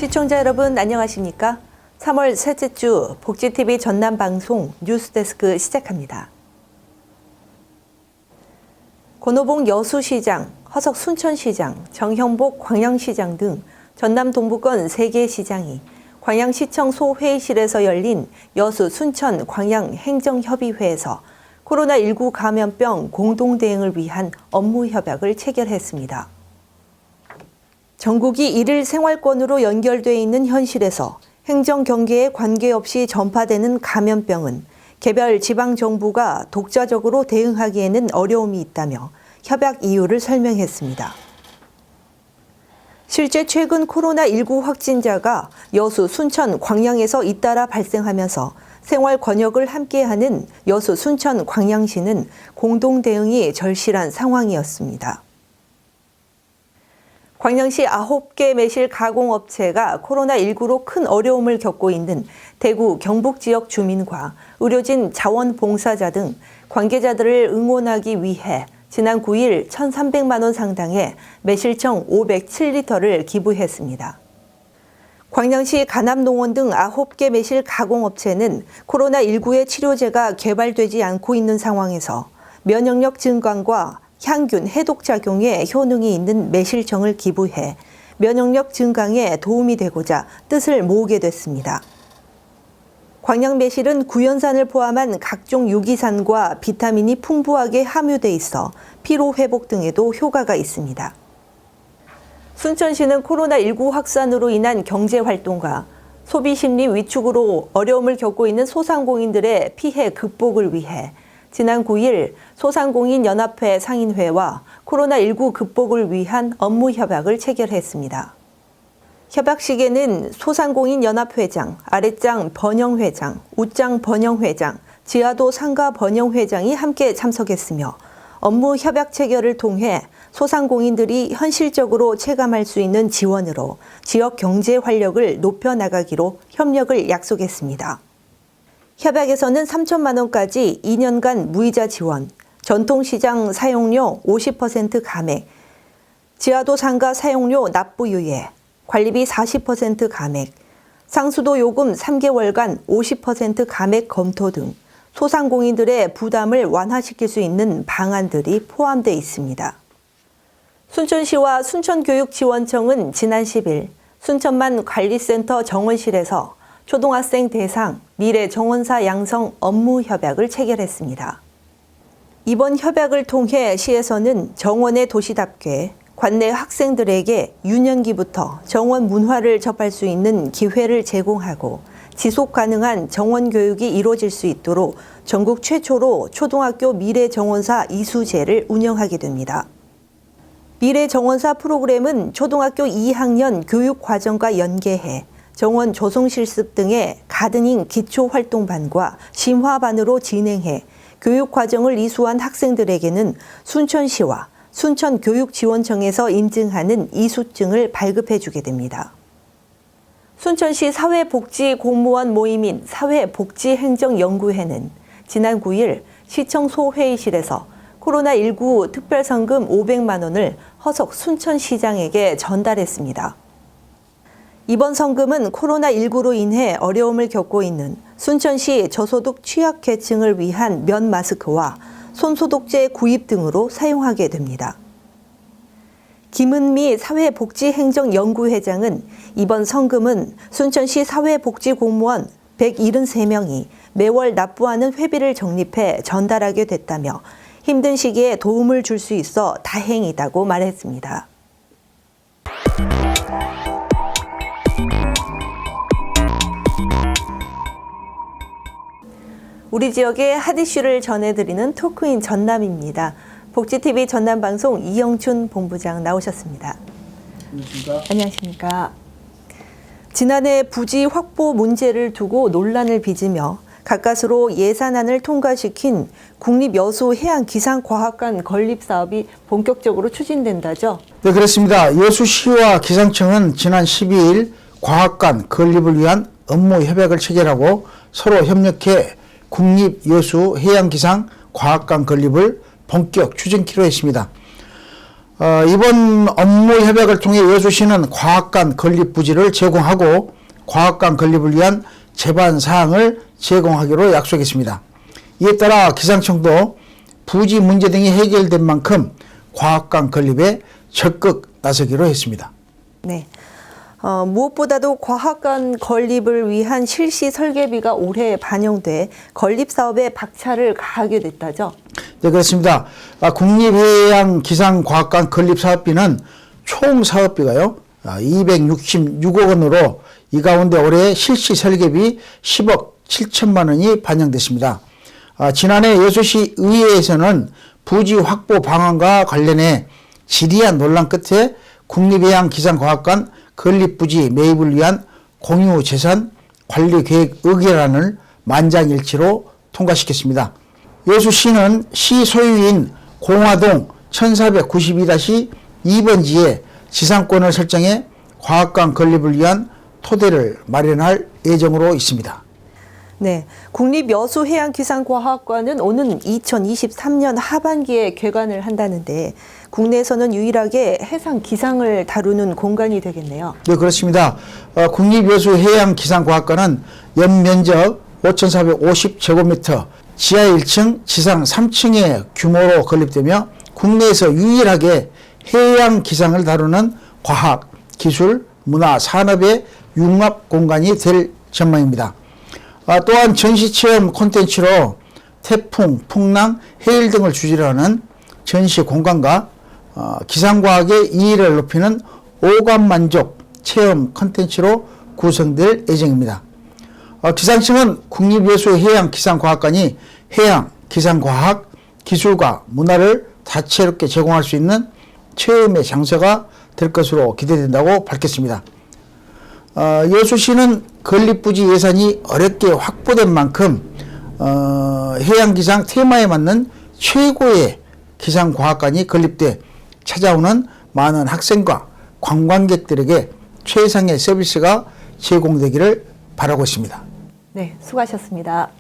시청자 여러분 안녕하십니까? 3월 셋째 주 복지TV 전남방송 뉴스데스크 시작합니다. 권오봉 여수시장, 허석 순천시장, 정형복 광양시장 등 전남 동부권 3개 시장이 광양시청 소회의실에서 열린 여수 순천 광양 행정협의회에서 코로나19 감염병 공동대응을 위한 업무 협약을 체결했습니다. 전국이 일일 생활권으로 연결돼 있는 현실에서 행정 경계에 관계없이 전파되는 감염병은 개별 지방정부가 독자적으로 대응하기에는 어려움이 있다며 협약 이유를 설명했습니다. 실제 최근 코로나19 확진자가 여수, 순천, 광양에서 잇따라 발생하면서 생활 권역을 함께하는 여수, 순천, 광양시는 공동 대응이 절실한 상황이었습니다. 광양시 9개 매실 가공업체가 코로나19로 큰 어려움을 겪고 있는 대구, 경북 지역 주민과 의료진, 자원봉사자 등 관계자들을 응원하기 위해 지난 9일 1,300만 원 상당의 매실청 507리터를 기부했습니다. 광양시 간암농원 등 9개 매실 가공업체는 코로나19의 치료제가 개발되지 않고 있는 상황에서 면역력 증강과 향균 해독작용에 효능이 있는 매실청을 기부해 면역력 증강에 도움이 되고자 뜻을 모으게 됐습니다. 광양 매실은 구연산을 포함한 각종 유기산과 비타민이 풍부하게 함유돼 있어 피로 회복 등에도 효과가 있습니다. 순천시는 코로나19 확산으로 인한 경제활동과 소비심리 위축으로 어려움을 겪고 있는 소상공인들의 피해 극복을 위해 지난 9일 소상공인연합회 상인회와 코로나19 극복을 위한 업무 협약을 체결했습니다. 협약식에는 소상공인연합회장, 아랫장 번영회장, 우장 번영회장, 지하도 상가 번영회장이 함께 참석했으며 업무 협약 체결을 통해 소상공인들이 현실적으로 체감할 수 있는 지원으로 지역 경제 활력을 높여나가기로 협력을 약속했습니다. 협약에서는 3천만 원까지 2년간 무이자 지원, 전통시장 사용료 50% 감액, 지하도 상가 사용료 납부 유예, 관리비 40% 감액, 상수도 요금 3개월간 50% 감액 검토 등 소상공인들의 부담을 완화시킬 수 있는 방안들이 포함되어 있습니다. 순천시와 순천교육지원청은 지난 10일 순천만 관리센터 정원실에서 초등학생 대상 미래 정원사 양성 업무 협약을 체결했습니다. 이번 협약을 통해 시에서는 정원의 도시답게 관내 학생들에게 유년기부터 정원 문화를 접할 수 있는 기회를 제공하고 지속 가능한 정원 교육이 이루어질 수 있도록 전국 최초로 초등학교 미래 정원사 이수제를 운영하게 됩니다. 미래 정원사 프로그램은 초등학교 2학년 교육 과정과 연계해 정원 조성 실습 등의 가드닝 기초활동반과 심화반으로 진행해 교육 과정을 이수한 학생들에게는 순천시와 순천교육지원청에서 인증하는 이수증을 발급해주게 됩니다. 순천시 사회복지공무원 모임인 사회복지행정연구회는 지난 9일 시청 소회의실에서 코로나19 특별성금 500만 원을 허석 순천시장에게 전달했습니다. 이번 성금은 코로나19로 인해 어려움을 겪고 있는 순천시 저소득 취약계층을 위한 면 마스크와 손소독제 구입 등으로 사용하게 됩니다. 김은미 사회복지행정연구회장은 이번 성금은 순천시 사회복지공무원 173명이 매월 납부하는 회비를 적립해 전달하게 됐다며 힘든 시기에 도움을 줄 수 있어 다행이다고 말했습니다. 우리 지역의 핫 이슈를 전해드리는 토크인 전남입니다. 복지TV 전남방송 이영춘 본부장 나오셨습니다. 안녕하십니까? 안녕하십니까? 지난해 부지 확보 문제를 두고 논란을 빚으며 가까스로 예산안을 통과시킨 국립여수해양기상과학관 건립 사업이 본격적으로 추진된다죠? 네, 그렇습니다. 여수시와 기상청은 지난 12일 과학관 건립을 위한 업무 협약을 체결하고 서로 협력해 국립여수해양기상과학관 건립을 본격 추진키로 했습니다. 이번 업무 협약을 통해 여수시는 과학관 건립 부지를 제공하고 과학관 건립을 위한 제반 사항을 제공하기로 약속했습니다. 이에 따라 기상청도 부지 문제 등이 해결된 만큼 과학관 건립에 적극 나서기로 했습니다. 네. 무엇보다도 과학관 건립을 위한 실시 설계비가 올해 반영돼 건립 사업에 박차를 가하게 됐다죠. 네, 그렇습니다. 국립해양기상과학관 건립 사업비는 총 사업비가요 266억 원으로 이 가운데 올해 실시 설계비 10억 7천만 원이 반영됐습니다. 지난해 여수시 의회에서는 부지 확보 방안과 관련해 지리한 논란 끝에 국립해양기상과학관 건립부지 매입을 위한 공유재산 관리계획 의결안을 만장일치로 통과시켰습니다. 여수시는 시 소유인 공화동 1492-2번지에 지상권을 설정해 과학관 건립을 위한 토대를 마련할 예정으로 있습니다. 네, 국립여수해양기상과학관은 오는 2023년 하반기에 개관을 한다는데 국내에서는 유일하게 해상 기상을 다루는 공간이 되겠네요. 네, 그렇습니다. 국립여수해양기상과학관은 연면적 5,450제곱미터, 지하 1층, 지상 3층의 규모로 건립되며 국내에서 유일하게 해양 기상을 다루는 과학, 기술, 문화, 산업의 융합 공간이 될 전망입니다. 또한 전시체험 콘텐츠로 태풍, 풍랑, 해일 등을 주제로 하는 전시 공간과 기상과학의 이해를 높이는 오감만족 체험 콘텐츠로 구성될 예정입니다. 기상청은 국립여수해양기상과학관이 해양, 기상과학, 기술과 문화를 다채롭게 제공할 수 있는 체험의 장소가 될 것으로 기대된다고 밝혔습니다. 여수시는 건립부지 예산이 어렵게 확보된 만큼 해양기상 테마에 맞는 최고의 기상과학관이 건립돼 찾아오는 많은 학생과 관광객들에게 최상의 서비스가 제공되기를 바라고 있습니다. 네, 수고하셨습니다.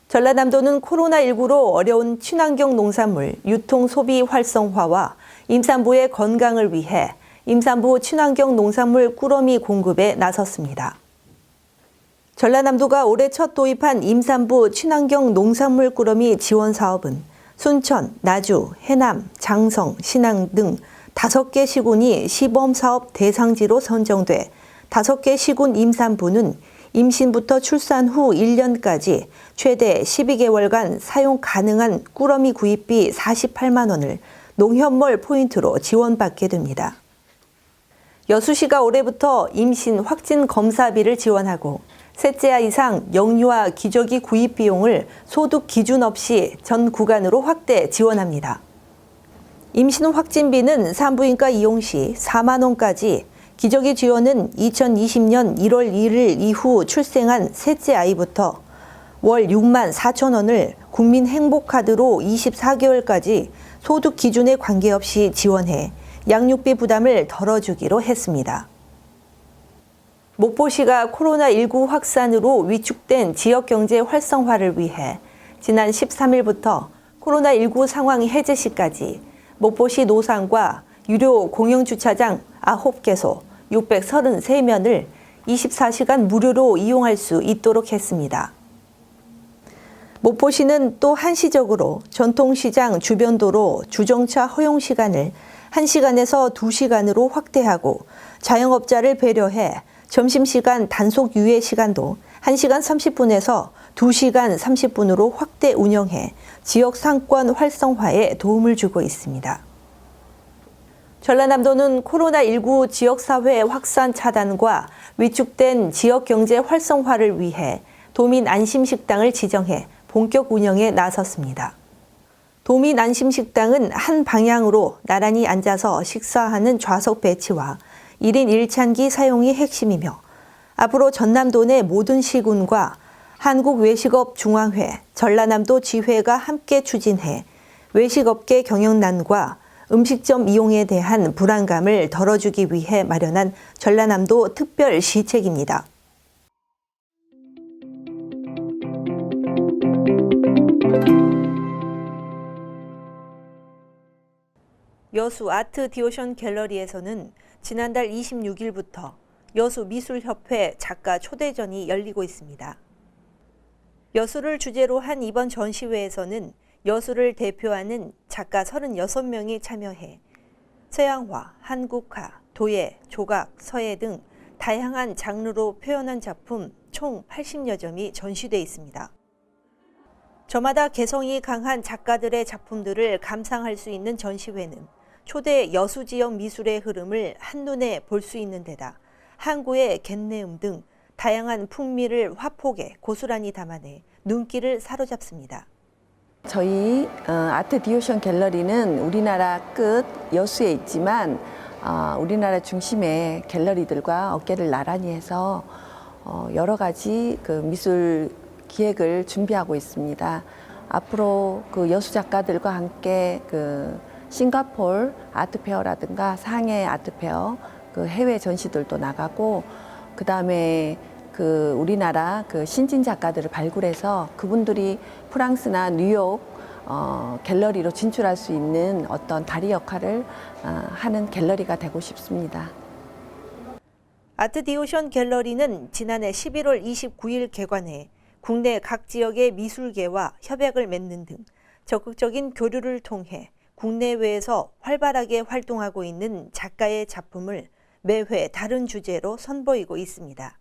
전라남도는 코로나19로 어려운 친환경 농산물 유통 소비 활성화와 임산부의 건강을 위해 임산부 친환경 농산물 꾸러미 공급에 나섰습니다. 전라남도가 올해 첫 도입한 임산부 친환경 농산물 꾸러미 지원 사업은 순천, 나주, 해남, 장성, 신안 등 5개 시군이 시범사업 대상지로 선정돼 5개 시군 임산부는 임신부터 출산 후 1년까지 최대 12개월간 사용 가능한 꾸러미 구입비 48만 원을 농협몰 포인트로 지원받게 됩니다. 여수시가 올해부터 임신 확진 검사비를 지원하고 셋째아 이상 영유아 기저귀 구입 비용을 소득 기준 없이 전 구간으로 확대 지원합니다. 임신 확진비는 산부인과 이용 시 4만 원까지, 기저귀 지원은 2020년 1월 1일 이후 출생한 셋째 아이부터 월 6만 4천 원을 국민행복카드로 24개월까지 소득 기준에 관계없이 지원해 양육비 부담을 덜어주기로 했습니다. 목포시가 코로나19 확산으로 위축된 지역경제 활성화를 위해 지난 13일부터 코로나19 상황 해제 시까지 목포시 노상과 유료 공영주차장 9개소 633면을 24시간 무료로 이용할 수 있도록 했습니다. 목포시는 또 한시적으로 전통시장 주변도로 주정차 허용 시간을 1시간에서 2시간으로 확대하고 자영업자를 배려해 점심시간 단속 유예 시간도 1시간 30분에서 2시간 30분으로 확대 운영해 지역 상권 활성화에 도움을 주고 있습니다. 전라남도는 코로나19 지역사회 확산 차단과 위축된 지역경제 활성화를 위해 도민 안심식당을 지정해 본격 운영에 나섰습니다. 도민 안심식당은 한 방향으로 나란히 앉아서 식사하는 좌석 배치와 1인 1찬기 사용이 핵심이며 앞으로 전남도 내 모든 시군과 한국외식업 중앙회, 전라남도 지회가 함께 추진해 외식업계 경영난과 음식점 이용에 대한 불안감을 덜어주기 위해 마련한 전라남도 특별 시책입니다. 여수 아트 디오션 갤러리에서는 지난달 26일부터 여수 미술협회 작가 초대전이 열리고 있습니다. 여수를 주제로 한 이번 전시회에서는 여수를 대표하는 작가 36명이 참여해 서양화, 한국화, 도예, 조각, 서예 등 다양한 장르로 표현한 작품 총 80여 점이 전시돼 있습니다. 저마다 개성이 강한 작가들의 작품들을 감상할 수 있는 전시회는 초대 여수 지역 미술의 흐름을 한눈에 볼 수 있는 데다 항구의 갯내음 등 다양한 풍미를 화폭에 고스란히 담아내 눈길을 사로잡습니다. 저희 아트 디오션 갤러리는 우리나라 끝 여수에 있지만 우리나라 중심의 갤러리들과 어깨를 나란히 해서 여러 가지 그 미술 기획을 준비하고 있습니다. 앞으로 그 여수 작가들과 함께 그 싱가포르 아트페어라든가 상해 아트페어 그 해외 전시들도 나가고 그다음에 그 우리나라 그 신진 작가들을 발굴해서 그분들이 프랑스나 뉴욕 갤러리로 진출할 수 있는 어떤 다리 역할을 하는 갤러리가 되고 싶습니다. 아트 디오션 갤러리는 지난해 11월 29일 개관해 국내 각 지역의 미술계와 협약을 맺는 등 적극적인 교류를 통해 국내외에서 활발하게 활동하고 있는 작가의 작품을 매회 다른 주제로 선보이고 있습니다.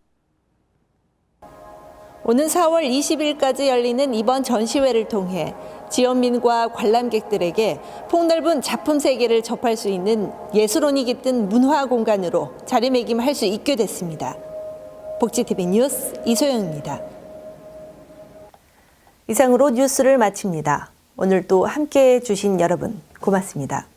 오는 4월 20일까지 열리는 이번 전시회를 통해 지역민과 관람객들에게 폭넓은 작품 세계를 접할 수 있는 예술혼이 깃든 문화 공간으로 자리매김할 수 있게 됐습니다. 복지TV 뉴스 이소영입니다. 이상으로 뉴스를 마칩니다. 오늘도 함께해 주신 여러분 고맙습니다.